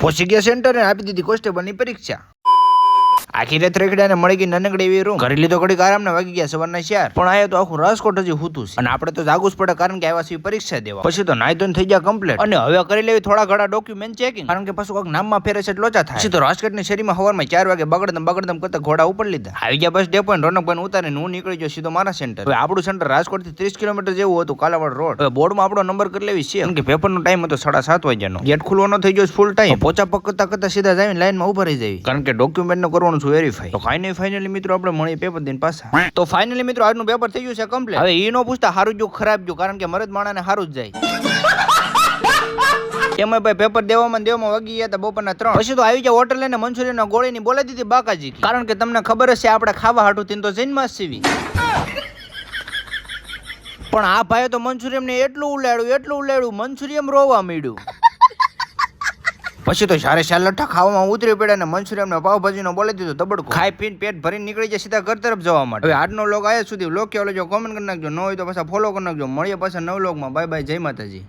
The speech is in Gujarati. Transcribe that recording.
પહોંચી ગયા સેન્ટર ને આપી દીધી કોન્સ્ટેબલની પરીક્ષા. આખી રાત રેખડાને મળી ગઈ નાનકડી એવી રૂમ. કરી લીધો ઘડીક આરામ ને વાગી ગયા સવારના 4. પણ આયા તો આખું રાજકોટ હજી હુતું છે અને આપણે તો જાગવું જ પડે કારણ કે આવ્યા છીએ પરીક્ષા દેવા. પછી તો નાઈ ધોઈને થઈ ગયા કમ્પ્લીટ અને હવે કરી લેવી થોડા ઘણા ડોક્યુમેન્ટ ચેકિંગ કારણ કે પાછું કોઈક નામમાં ફેરે છે લોચા થાય. પછી તો રાજકોટની શેરીમાં સવારમાં 4 વાગે બગડદમ કરતા ઘોડા ઉપર લીધા. આવી ગયા બસ ડેપો ને રોનકભાઈ ઉતારીને હું નીકળી ગયો સીધો મારા સેન્ટર. હવે આપણું સેન્ટર રાજકોટ થી 30 કિલોમીટર જેવું હતું કાલાવાડ રોડ. હવે બોર્ડમાં આપણો નંબર કરી લેવી છે કારણ કે પેપરનો ટાઈમ હતો 7:30 વાગ્યાનો. ગેટ ખુલવાનો થઈ ગયો ફૂલ ટાઈમ. પોચા પગ કરતા સીધા જઈને લાઈનમાં ઉભા રહી જાય કારણ કે ડોક્યુમેન્ટ નું કરવાનું છે વેરીફાઈ. તો ફાઇનલી મિત્રો આપણે મળી પેપર દઈને પાછા. તો ફાઇનલી મિત્રો આજનું પેપર થઈ ગયું છે કમ્પ્લીટ. હવે એ નો પૂછતા સારું જો ખરાબ જો કારણ કે મરદ માણાને સારું જ જાય. એમાં ભાઈ પેપર દેવામાં વાગી ગયા હતા બપોરના 3. પછી તો આવી જાય હોટલ લઈને મંચુરિયન ગોળીની બોલાવી દીધી બાકાજી કારણ કે તમને ખબર હશે આપણે ખાવા હાટું થઈને તો જઈને સીવી. પણ આ ભાઈ તો મંચુરિયન ને એટલું ઉલાડ્યું મંચુરિયન રોવા માંડ્યું. પછી તો સારે લઠ્ઠા ખાવામાં ઉતરી પડ્યા ને મંચુરિયન ને પાવભાજી નો બોલી દીધો તબડકો. ખાઈ પીને પેટ ભરીને નીકળી જાય સીધા ઘર તરફ જવા માટે. હવે આજનો લોગ આયા સુધી લોક કેવો લેજો કોમેન્ટ કરી નાખજો. ન હોય તો પાછા ફોલો કરી નાખજો. મળીએ પાછા નવ લોગમાં. બાય બાય, જય માતાજી.